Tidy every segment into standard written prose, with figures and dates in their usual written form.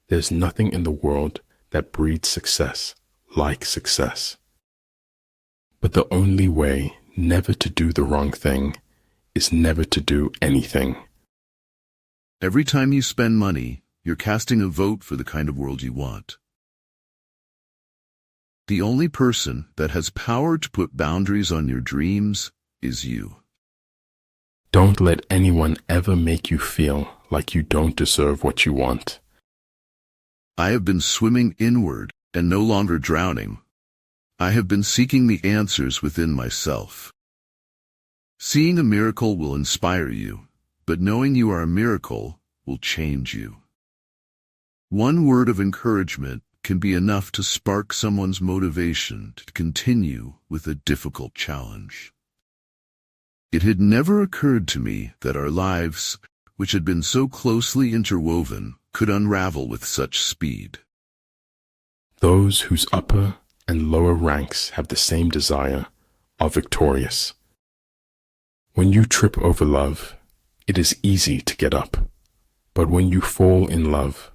There's nothing in the world that breeds success like success. But the only way never to do the wrong thing is never to do anything. Every time you spend money, you're casting a vote for the kind of world you want. The only person that has power to put boundaries on your dreams is you. Don't let anyone ever make you feel like you don't deserve what you want. I have been swimming inward and no longer drowning. I have been seeking the answers within myself. Seeing a miracle will inspire you, but knowing you are a miracle will change you. One word of encouragement can be enough to spark someone's motivation to continue with a difficult challenge. It had never occurred to me that our lives, which had been so closely interwoven, could unravel with such speed. Those whose upper and lower ranks have the same desire are victorious. When you trip over love, it is easy to get up. But when you fall in love,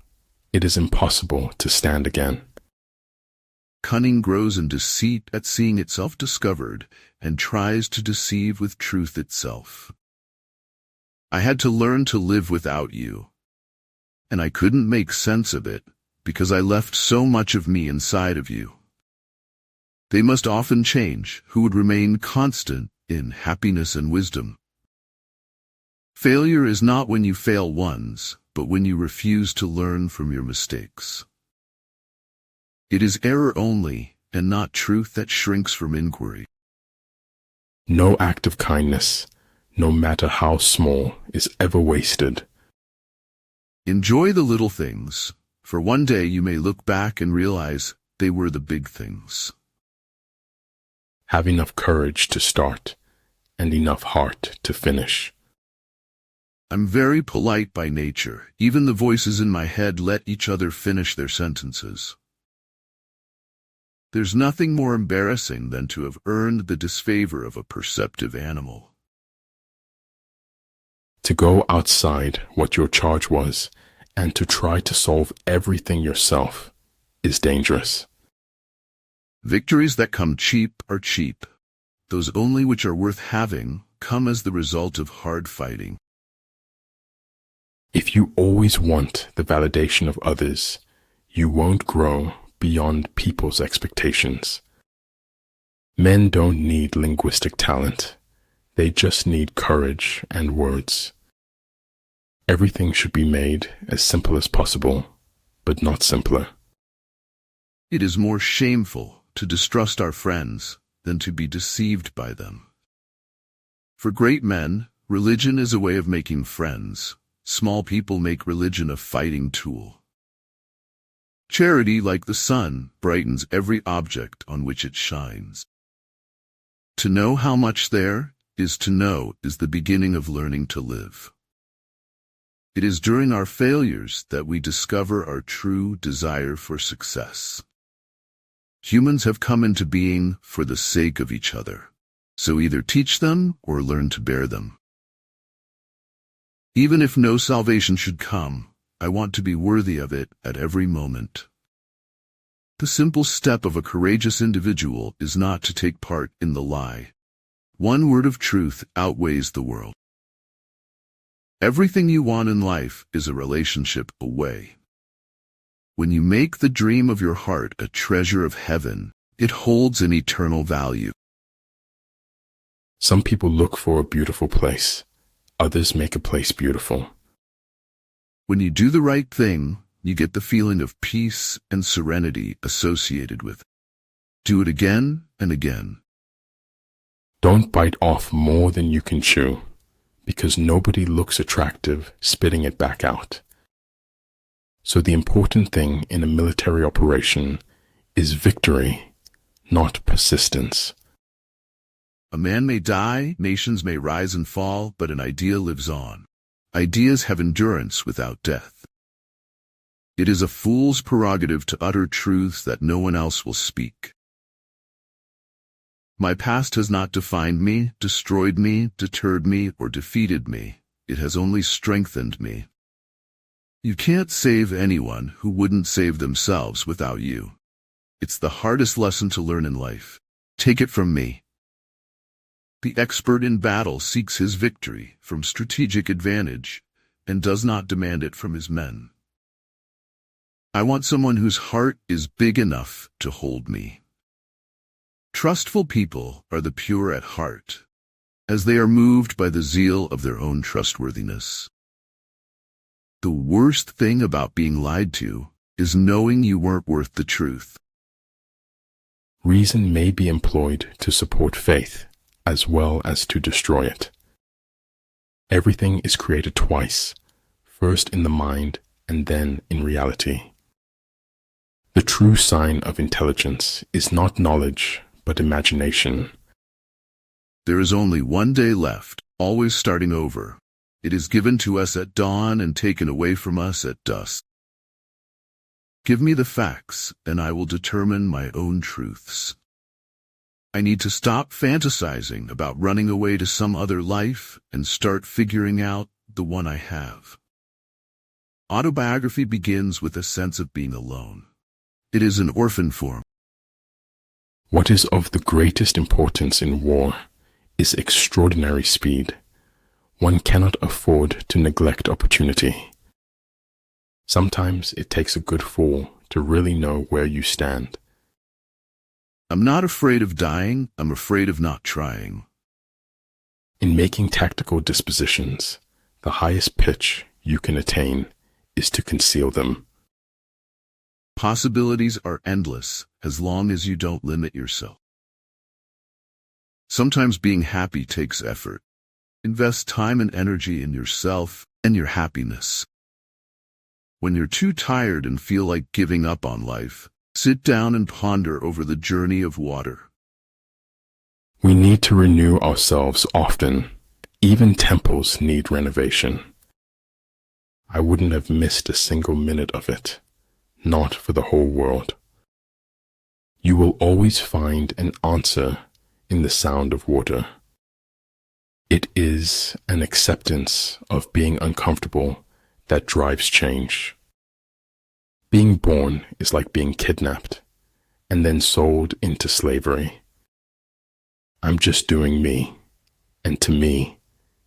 it is impossible to stand again. Cunning grows in deceit at seeing itself discovered and tries to deceive with truth itself. I had to learn to live without you, and I couldn't make sense of it because I left so much of me inside of you. They must often change who would remain constant in happiness and wisdom. Failure is not when you fail once, but when you refuse to learn from your mistakes. It is error only, and not truth, that shrinks from inquiry. No act of kindness, no matter how small, is ever wasted. Enjoy the little things, for one day you may look back and realize they were the big things. Have enough courage to start, and enough heart to finish. I'm very polite by nature. Even the voices in my head let each other finish their sentences. There's nothing more embarrassing than to have earned the disfavor of a perceptive animal. To go outside what your charge was and to try to solve everything yourself is dangerous. Victories that come cheap are cheap. Those only which are worth having come as the result of hard fighting. If you always want the validation of others, you won't grow beyond people's expectations. Men don't need linguistic talent. They just need courage and words. Everything should be made as simple as possible, but not simpler. It is more shameful to distrust our friends than to be deceived by them. For great men, religion is a way of making friends. Small people make religion a fighting tool. Charity, like the sun, brightens every object on which it shines. To know how much there is to know is the beginning of learning to live. It is during our failures that we discover our true desire for success. Humans have come into being for the sake of each other, so either teach them or learn to bear them. Even if no salvation should come, I want to be worthy of it at every moment. The simple step of a courageous individual is not to take part in the lie. One word of truth outweighs the world. Everything you want in life is a relationship away. When you make the dream of your heart a treasure of heaven, it holds an eternal value. Some people look for a beautiful place. Others make a place beautiful. When you do the right thing, you get the feeling of peace and serenity associated with it. Do it again and again. Don't bite off more than you can chew, because nobody looks attractive spitting it back out. So the important thing in a military operation is victory, not persistence. A man may die, nations may rise and fall, but an idea lives on. Ideas have endurance without death. It is a fool's prerogative to utter truths that no one else will speak. My past has not defined me, destroyed me, deterred me, or defeated me. It has only strengthened me. You can't save anyone who wouldn't save themselves without you. It's the hardest lesson to learn in life. Take it from me. The expert in battle seeks his victory from strategic advantage and does not demand it from his men. I want someone whose heart is big enough to hold me. Trustful people are the pure at heart, as they are moved by the zeal of their own trustworthiness. The worst thing about being lied to is knowing you weren't worth the truth. Reason may be employed to support faith, as well as to destroy it. Everything is created twice, first in the mind and then in reality. The true sign of intelligence is not knowledge, but imagination. There is only one day left, always starting over. It is given to us at dawn and taken away from us at dusk. Give me the facts, and I will determine my own truths. I need to stop fantasizing about running away to some other life and start figuring out the one I have. Autobiography begins with a sense of being alone. It is an orphan form. What is of the greatest importance in war is extraordinary speed. One cannot afford to neglect opportunity. Sometimes it takes a good fall to really know where you stand. I'm not afraid of dying, I'm afraid of not trying. In making tactical dispositions, the highest pitch you can attain is to conceal them. Possibilities are endless as long as you don't limit yourself. Sometimes being happy takes effort. Invest time and energy in yourself and your happiness. When you're too tired and feel like giving up on life, sit down and ponder over the journey of water. We need to renew ourselves often. Even temples need renovation. I wouldn't have missed a single minute of it, not for the whole world. You will always find an answer in the sound of water. It is an acceptance of being uncomfortable that drives change. Being born is like being kidnapped and then sold into slavery. I'm just doing me, and to me,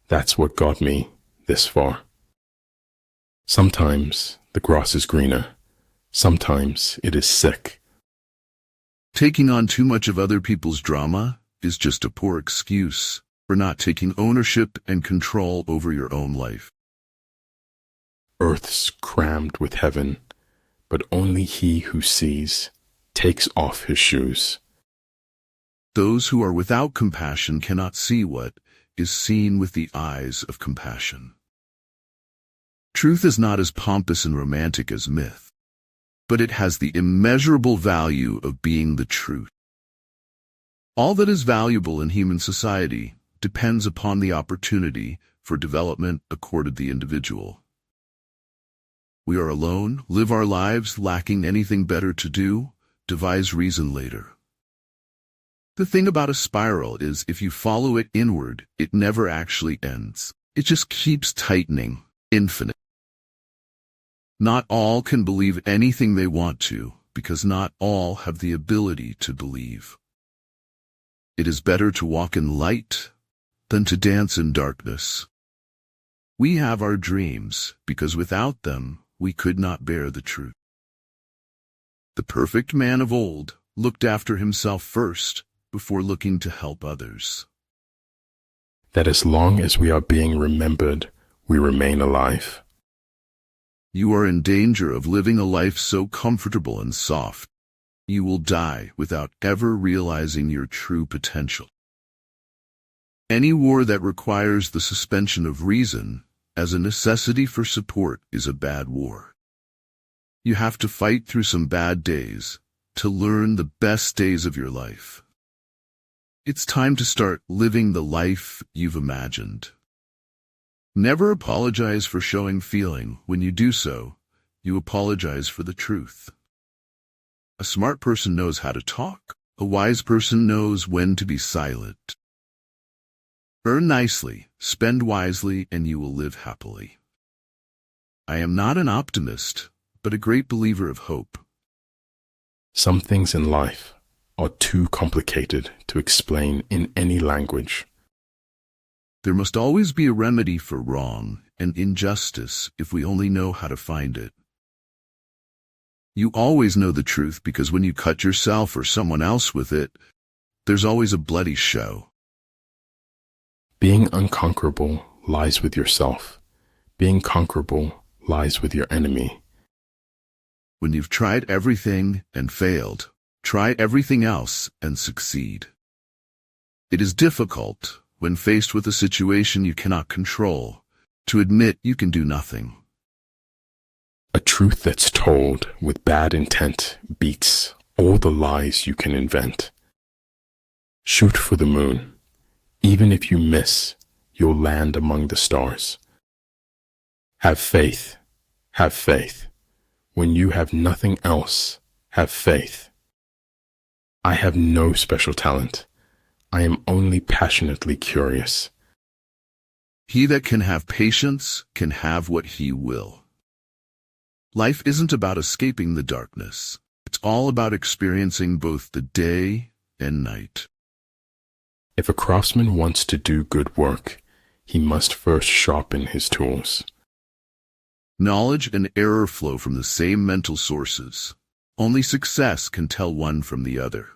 that's what got me this far. Sometimes the grass is greener, sometimes it is sick. Taking on too much of other people's drama is just a poor excuse for not taking ownership and control over your own life. Earth's crammed with heaven, but only he who sees takes off his shoes. Those who are without compassion cannot see what is seen with the eyes of compassion. Truth is not as pompous and romantic as myth, but it has the immeasurable value of being the truth. All that is valuable in human society depends upon the opportunity for development accorded the individual. We are alone, live our lives lacking anything better to do, devise reason later. The thing about a spiral is if you follow it inward, it never actually ends. It just keeps tightening, infinite. Not all can believe anything they want to, because not all have the ability to believe. It is better to walk in light than to dance in darkness. We have our dreams, because without them, we could not bear the truth. The perfect man of old looked after himself first, before looking to help others. That as long as we are being remembered, we remain alive. You are in danger of living a life so comfortable and soft, you will die without ever realizing your true potential. Any war that requires the suspension of reason as a necessity for support is a bad war. You have to fight through some bad days to learn the best days of your life. It's time to start living the life you've imagined. Never apologize for showing feeling. When you do so, you apologize for the truth. A smart person knows how to talk. A wise person knows when to be silent. Earn nicely, spend wisely, and you will live happily. I am not an optimist, but a great believer of hope. Some things in life are too complicated to explain in any language. There must always be a remedy for wrong and injustice if we only know how to find it. You always know the truth because when you cut yourself or someone else with it, there's always a bloody show. Being unconquerable lies with yourself. Being conquerable lies with your enemy. When you've tried everything and failed, try everything else and succeed. It is difficult, when faced with a situation you cannot control, to admit you can do nothing. A truth that's told with bad intent beats all the lies you can invent. Shoot for the moon. Even if you miss, you'll land among the stars. Have faith. Have faith. When you have nothing else, have faith. I have no special talent. I am only passionately curious. He that can have patience can have what he will. Life isn't about escaping the darkness. It's all about experiencing both the day and night. If a craftsman wants to do good work, he must first sharpen his tools. Knowledge and error flow from the same mental sources. Only success can tell one from the other.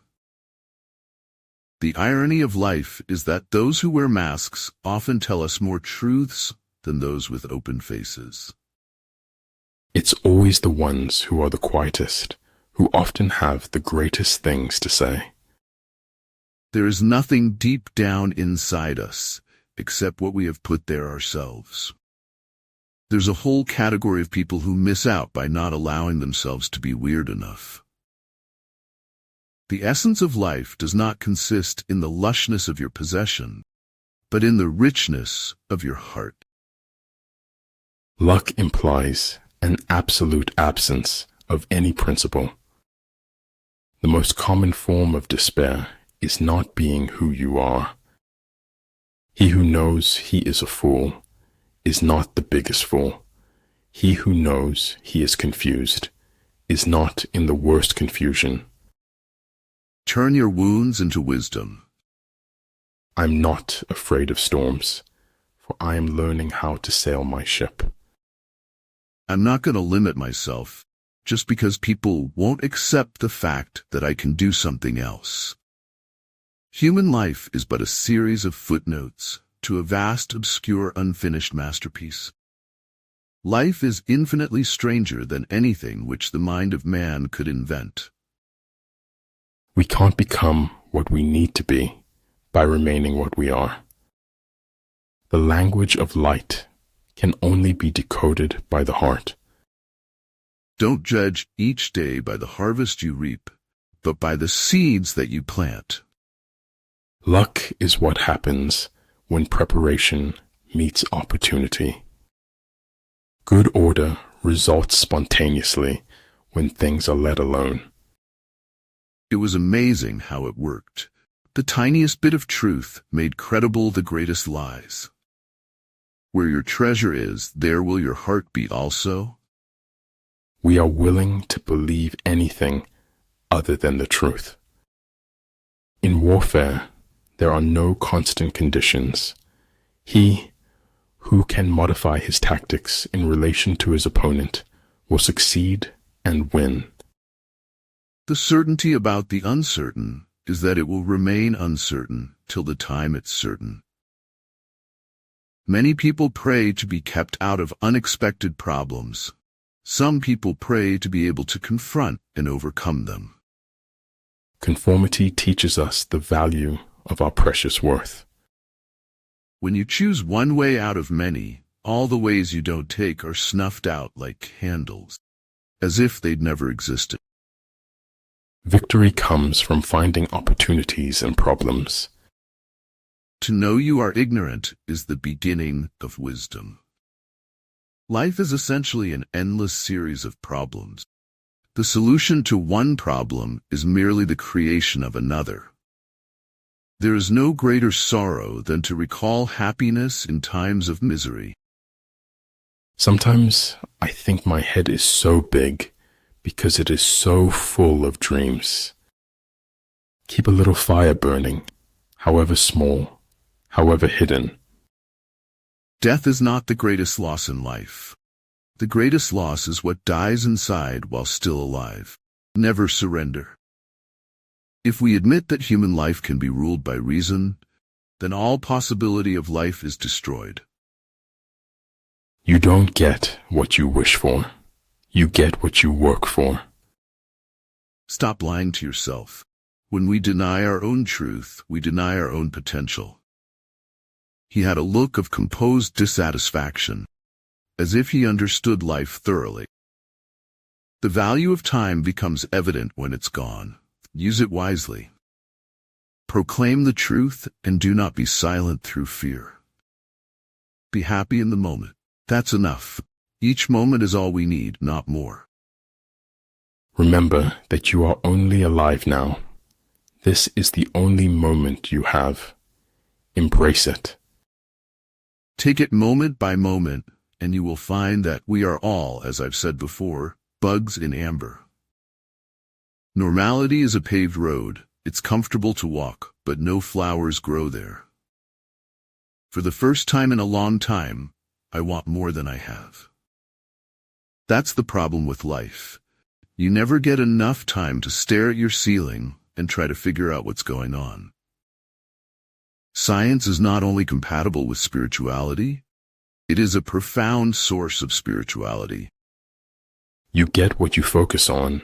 The irony of life is that those who wear masks often tell us more truths than those with open faces. It's always the ones who are the quietest, who often have the greatest things to say. There is nothing deep down inside us except what we have put there ourselves. There's a whole category of people who miss out by not allowing themselves to be weird enough. The essence of life does not consist in the lushness of your possession, but in the richness of your heart. Luck implies an absolute absence of any principle. The most common form of despair is not being who you are. He who knows he is a fool is not the biggest fool. He who knows he is confused is not in the worst confusion. Turn your wounds into wisdom. I'm not afraid of storms, for I am learning how to sail my ship. I'm not going to limit myself just because people won't accept the fact that I can do something else. Human life is but a series of footnotes to a vast, obscure, unfinished masterpiece. Life is infinitely stranger than anything which the mind of man could invent. We can't become what we need to be by remaining what we are. The language of light can only be decoded by the heart. Don't judge each day by the harvest you reap, but by the seeds that you plant. Luck is what happens when preparation meets opportunity. Good order results spontaneously when things are let alone. It was amazing how it worked. The tiniest bit of truth made credible the greatest lies. Where your treasure is, there will your heart be also. We are willing to believe anything other than the truth. In warfare, there are no constant conditions. He who can modify his tactics in relation to his opponent will succeed and win. The certainty about the uncertain is that it will remain uncertain till the time it's certain. Many people pray to be kept out of unexpected problems. Some people pray to be able to confront and overcome them. Conformity teaches us the value of our precious worth. When you choose one way out of many, all the ways you don't take are snuffed out like candles, as if they'd never existed. Victory comes from finding opportunities in problems. To know you are ignorant is the beginning of wisdom. Life is essentially an endless series of problems. The solution to one problem is merely the creation of another. There is no greater sorrow than to recall happiness in times of misery. Sometimes I think my head is so big because it is so full of dreams. Keep a little fire burning, however small, however hidden. Death is not the greatest loss in life. The greatest loss is what dies inside while still alive. Never surrender. If we admit that human life can be ruled by reason, then all possibility of life is destroyed. You don't get what you wish for. You get what you work for. Stop lying to yourself. When we deny our own truth, we deny our own potential. He had a look of composed dissatisfaction, as if he understood life thoroughly. The value of time becomes evident when it's gone. Use it wisely. Proclaim the truth and do not be silent through fear. Be happy in the moment. That's enough. Each moment is all we need, not more. Remember that you are only alive now. This is the only moment you have. Embrace it. Take it moment by moment, and you will find that we are all, as I've said before, bugs in amber. Normality is a paved road. It's comfortable to walk, but no flowers grow there. For the first time in a long time, I want more than I have. That's the problem with life. You never get enough time to stare at your ceiling and try to figure out what's going on. Science is not only compatible with spirituality, it is a profound source of spirituality. You get what you focus on,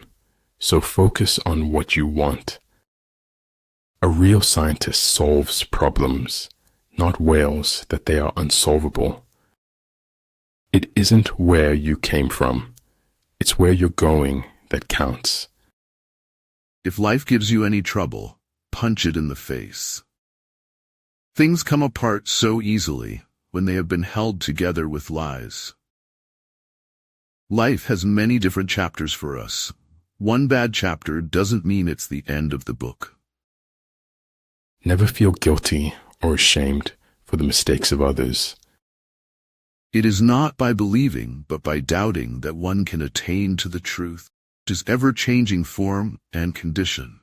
so focus on what you want. A real scientist solves problems, not wails that they are unsolvable. It isn't where you came from, it's where you're going that counts. If life gives you any trouble, punch it in the face. Things come apart so easily when they have been held together with lies. Life has many different chapters for us. One bad chapter doesn't mean it's the end of the book. Never feel guilty or ashamed for the mistakes of others. It is not by believing, but by doubting that one can attain to the truth, which is ever-changing form and condition.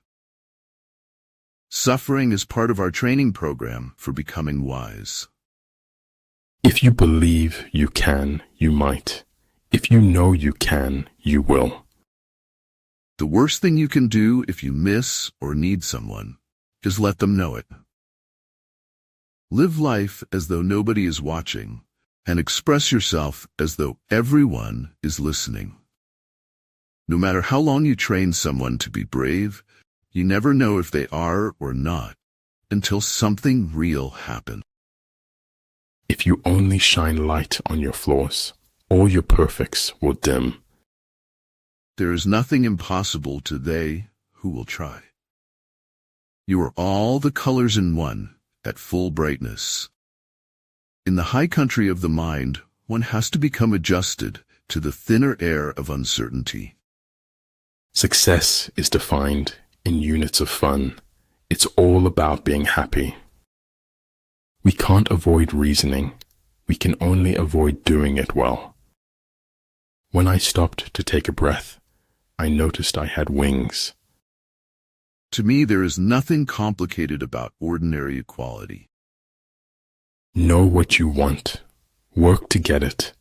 Suffering is part of our training program for becoming wise. If you believe you can, you might. If you know you can, you will. The worst thing you can do if you miss or need someone is let them know it. Live life as though nobody is watching, and express yourself as though everyone is listening. No matter how long you train someone to be brave, you never know if they are or not until something real happens. If you only shine light on your flaws, all your perfects will dim. There is nothing impossible to they who will try. You are all the colors in one, at full brightness. In the high country of the mind, one has to become adjusted to the thinner air of uncertainty. Success is defined in units of fun. It's all about being happy. We can't avoid reasoning. We can only avoid doing it well. When I stopped to take a breath, I noticed I had wings. To me, there is nothing complicated about ordinary equality. Know what you want, work to get it,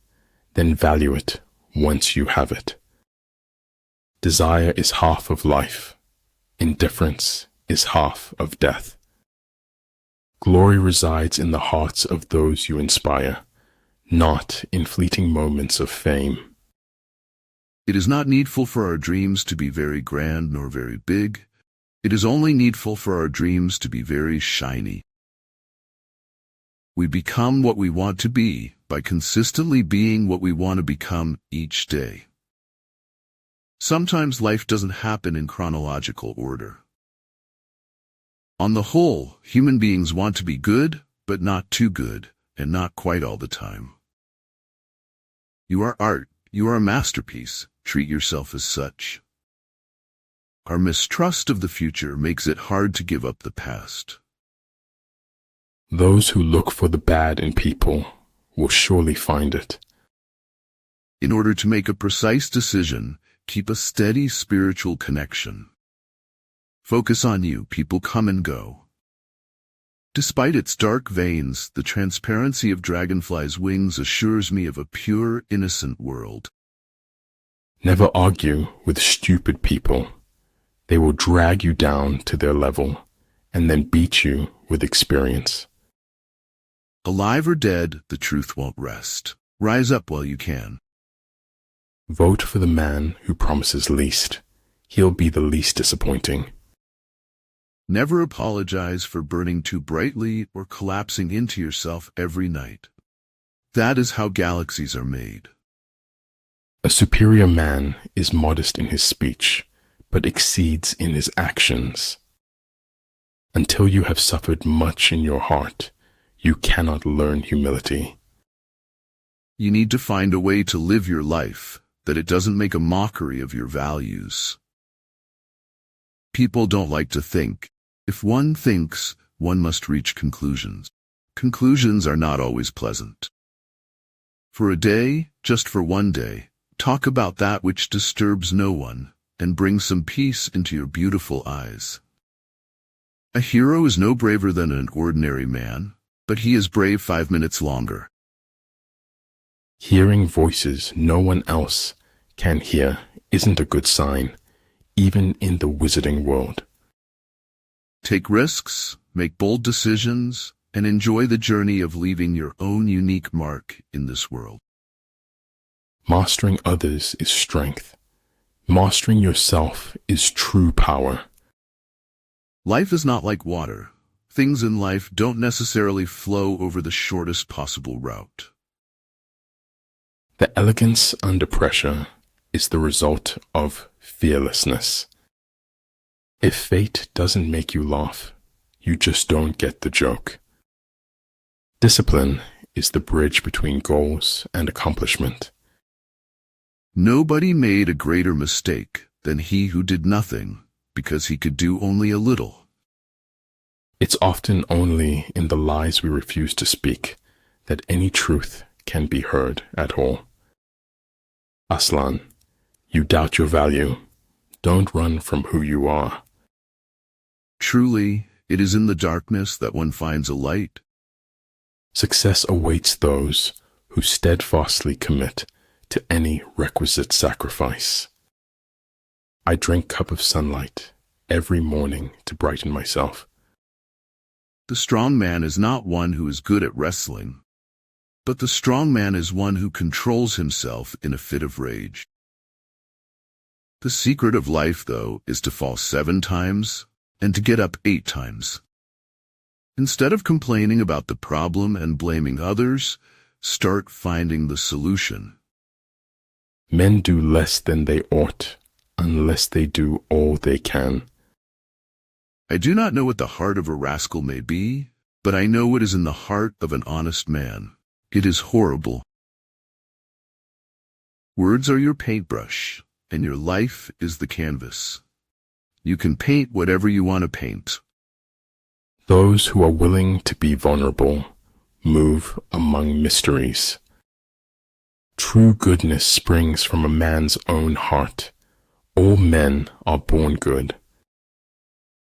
then value it once you have it. Desire is half of life. Indifference is half of death. Glory resides in the hearts of those you inspire, not in fleeting moments of fame. It is not needful for our dreams to be very grand nor very big. It is only needful for our dreams to be very shiny. We become what we want to be by consistently being what we want to become each day. Sometimes life doesn't happen in chronological order. On the whole, human beings want to be good, but not too good, and not quite all the time. You are art. You are a masterpiece. Treat yourself as such. Our mistrust of the future makes it hard to give up the past. Those who look for the bad in people will surely find it. In order to make a precise decision, keep a steady spiritual connection. Focus on you, people come and go. Despite its dark veins, the transparency of dragonflies' wings assures me of a pure, innocent world. Never argue with stupid people. They will drag you down to their level and then beat you with experience. Alive or dead, the truth won't rest. Rise up while you can. Vote for the man who promises least. He'll be the least disappointing. Never apologize for burning too brightly or collapsing into yourself every night. That is how galaxies are made. A superior man is modest in his speech, but exceeds in his actions. Until you have suffered much in your heart, you cannot learn humility. You need to find a way to live your life that it doesn't make a mockery of your values. People don't like to think. If one thinks, one must reach conclusions. Conclusions are not always pleasant. For a day, just for one day, talk about that which disturbs no one, and bring some peace into your beautiful eyes. A hero is no braver than an ordinary man, but he is brave 5 minutes longer. Hearing voices no one else can hear isn't a good sign, even in the wizarding world. Take risks, make bold decisions, and enjoy the journey of leaving your own unique mark in this world. Mastering others is strength. Mastering yourself is true power. Life is not like water. Things in life don't necessarily flow over the shortest possible route. The elegance under pressure is the result of fearlessness. If fate doesn't make you laugh, you just don't get the joke. Discipline is the bridge between goals and accomplishment. Nobody made a greater mistake than he who did nothing because he could do only a little. It's often only in the lies we refuse to speak that any truth can be heard at all. Aslan, you doubt your value. Don't run from who you are. Truly, it is in the darkness that one finds a light. Success awaits those who steadfastly commit to any requisite sacrifice. I drink cup of sunlight every morning to brighten myself. The strong man is not one who is good at wrestling, but the strong man is one who controls himself in a fit of rage. The secret of life, though, is to fall 7 times and to get up 8 times. Instead of complaining about the problem and blaming others, start finding the solution. Men do less than they ought, unless they do all they can. I do not know what the heart of a rascal may be, but I know what is in the heart of an honest man. It is horrible. Words are your paintbrush, and your life is the canvas. You can paint whatever you want to paint. Those who are willing to be vulnerable move among mysteries. True goodness springs from a man's own heart. All men are born good.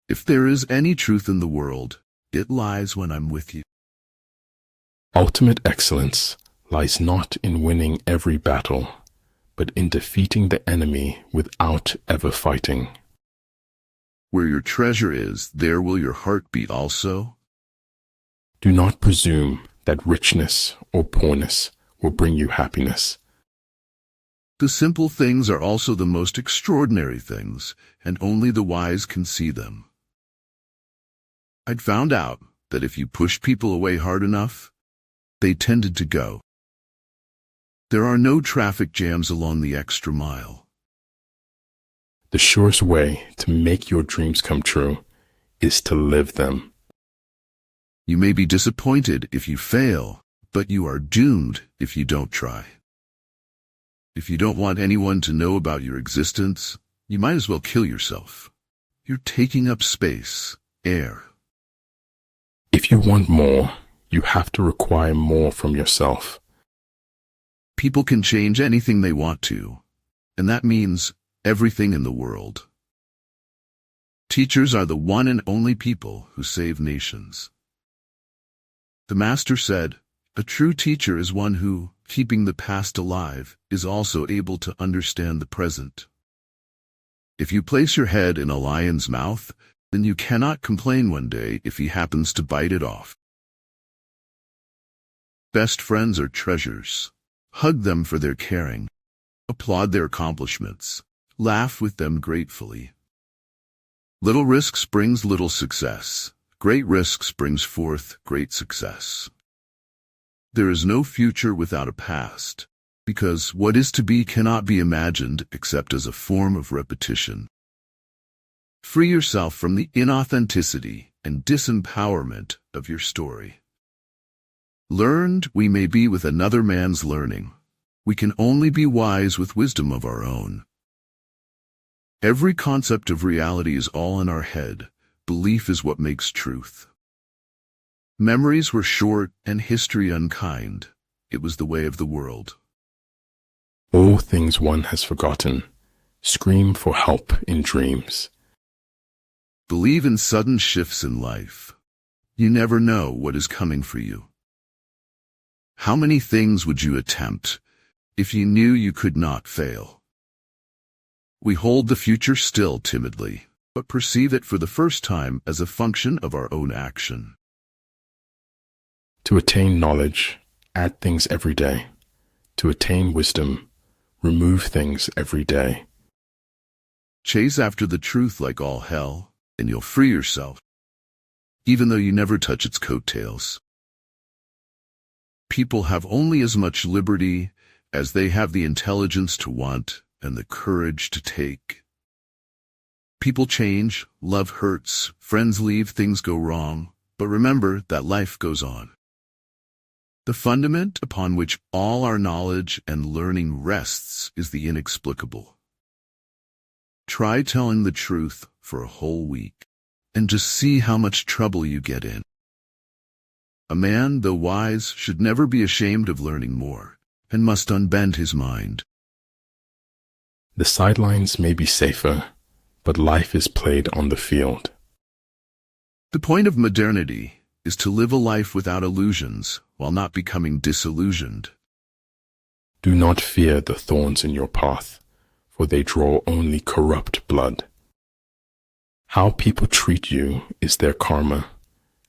If there is any truth in the world, it lies when I'm with you. Ultimate excellence lies not in winning every battle, but in defeating the enemy without ever fighting. Where your treasure is, there will your heart be also. Do not presume that richness or poorness will bring you happiness. The simple things are also the most extraordinary things, and only the wise can see them. I'd found out that if you push people away hard enough, they tended to go. There are no traffic jams along the extra mile. The surest way to make your dreams come true is to live them. You may be disappointed if you fail, but you are doomed if you don't try. If you don't want anyone to know about your existence, you might as well kill yourself. You're taking up space, air. If you want more, you have to require more from yourself. People can change anything they want to, and that means everything in the world. Teachers are the one and only people who save nations. The Master said, "A true teacher is one who, keeping the past alive, is also able to understand the present." If you place your head in a lion's mouth, then you cannot complain one day if he happens to bite it off. Best friends are treasures. Hug them for their caring. Applaud their accomplishments. Laugh with them gratefully. Little risks brings little success. Great risks brings forth great success. There is no future without a past, because what is to be cannot be imagined except as a form of repetition. Free yourself from the inauthenticity and disempowerment of your story. Learned we may be with another man's learning. We can only be wise with wisdom of our own. Every concept of reality is all in our head. Belief is what makes truth. Memories were short and history unkind. It was the way of the world. All things one has forgotten. Scream for help in dreams. Believe in sudden shifts in life. You never know what is coming for you. How many things would you attempt if you knew you could not fail? We hold the future still timidly, but perceive it for the first time as a function of our own action. To attain knowledge, add things every day. To attain wisdom, remove things every day. Chase after the truth like all hell, and you'll free yourself, even though you never touch its coattails. People have only as much liberty as they have the intelligence to want and the courage to take. People change, love hurts, friends leave, things go wrong, but remember that life goes on. The fundament upon which all our knowledge and learning rests is the inexplicable. Try telling the truth for a whole week, and just see how much trouble you get in. A man, though wise, should never be ashamed of learning more, and must unbend his mind. The sidelines may be safer, but life is played on the field. The point of modernity is to live a life without illusions while not becoming disillusioned. Do not fear the thorns in your path, for they draw only corrupt blood. How people treat you is their karma.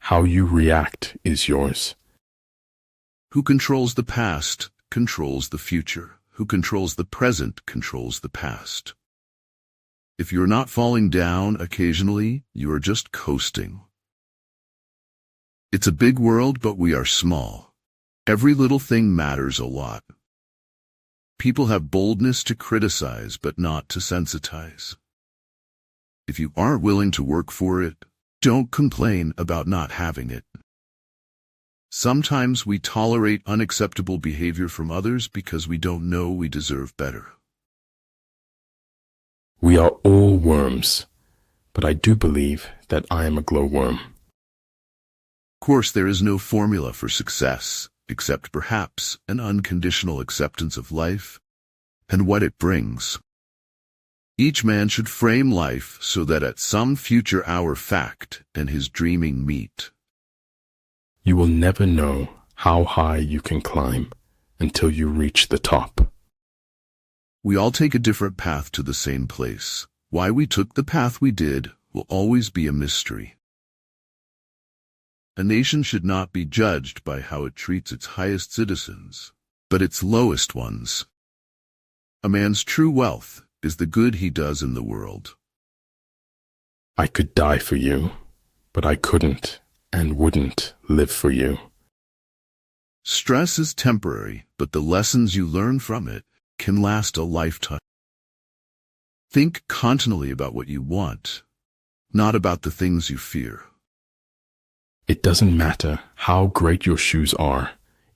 How you react is yours. Who controls the past controls the future. Who controls the present controls the past. If you're not falling down occasionally, you are just coasting. It's a big world, but we are small. Every little thing matters a lot. People have boldness to criticize, but not to sensitize. If you aren't willing to work for it, don't complain about not having it. Sometimes we tolerate unacceptable behavior from others because we don't know we deserve better. We are all worms, but I do believe that I am a glowworm. Of course, there is no formula for success, except perhaps an unconditional acceptance of life and what it brings. Each man should frame life so that at some future hour fact and his dreaming meet. You will never know how high you can climb until you reach the top. We all take a different path to the same place. Why we took the path we did will always be a mystery. A nation should not be judged by how it treats its highest citizens, but its lowest ones. A man's true wealth is the good he does in the world. I could die for you, but I couldn't and wouldn't live for you. Stress is temporary, but the lessons you learn from it can last a lifetime. Think continually about what you want, not about the things you fear. It doesn't matter how great your shoes are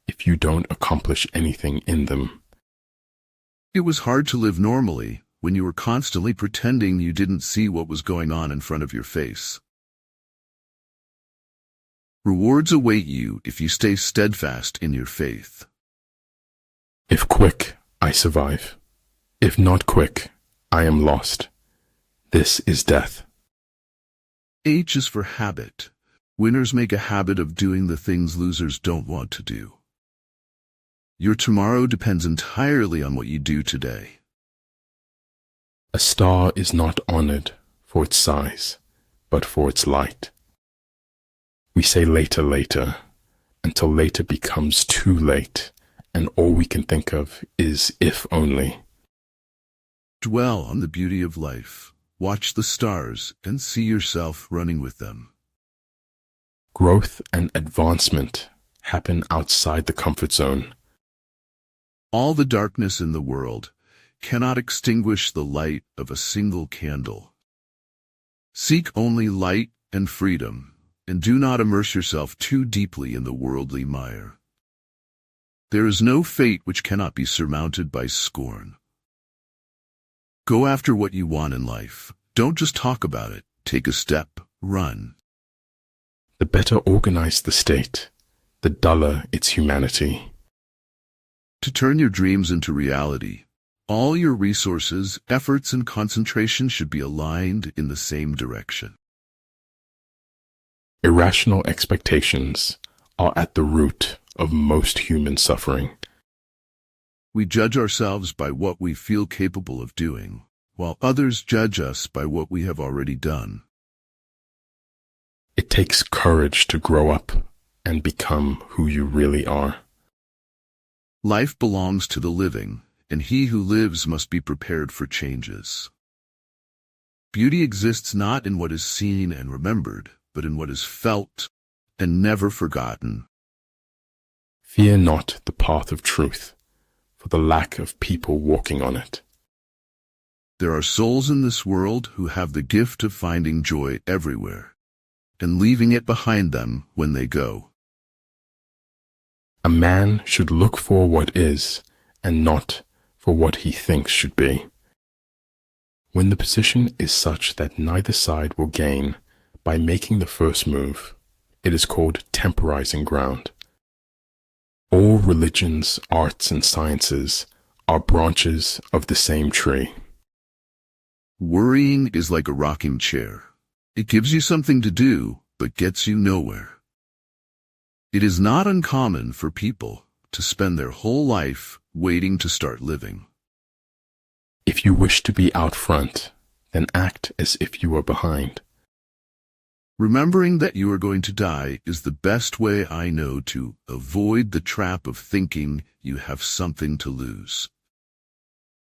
if you don't accomplish anything in them. It was hard to live normally when you were constantly pretending you didn't see what was going on in front of your face. Rewards await you if you stay steadfast in your faith. If quick, I survive. If not quick, I am lost. This is death. H is for habit. Winners make a habit of doing the things losers don't want to do. Your tomorrow depends entirely on what you do today. A star is not honored for its size, but for its light. We say later, later, until later becomes too late, and all we can think of is if only. Dwell on the beauty of life. Watch the stars and see yourself running with them. Growth and advancement happen outside the comfort zone. All the darkness in the world cannot extinguish the light of a single candle. Seek only light and freedom, and do not immerse yourself too deeply in the worldly mire. There is no fate which cannot be surmounted by scorn. Go after what you want in life. Don't just talk about it. Take a step, run. The better organized the state, the duller its humanity. To turn your dreams into reality, all your resources, efforts, and concentration should be aligned in the same direction. Irrational expectations are at the root of most human suffering. We judge ourselves by what we feel capable of doing, while others judge us by what we have already done. It takes courage to grow up and become who you really are. Life belongs to the living, and he who lives must be prepared for changes. Beauty exists not in what is seen and remembered, but in what is felt and never forgotten. Fear not the path of truth, for the lack of people walking on it. There are souls in this world who have the gift of finding joy everywhere, and leaving it behind them when they go. A man should look for what is, and not for what he thinks should be. When the position is such that neither side will gain by making the first move, it is called temporizing ground. All religions, arts, and sciences are branches of the same tree. Worrying is like a rocking chair. It gives you something to do, but gets you nowhere. It is not uncommon for people to spend their whole life waiting to start living. If you wish to be out front, then act as if you are behind. Remembering that you are going to die is the best way I know to avoid the trap of thinking you have something to lose.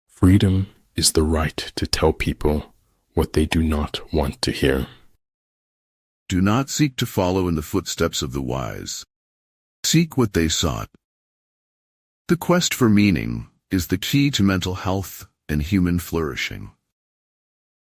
Freedom is the right to tell people what they do not want to hear. Do not seek to follow in the footsteps of the wise. Seek what they sought. The quest for meaning is the key to mental health and human flourishing.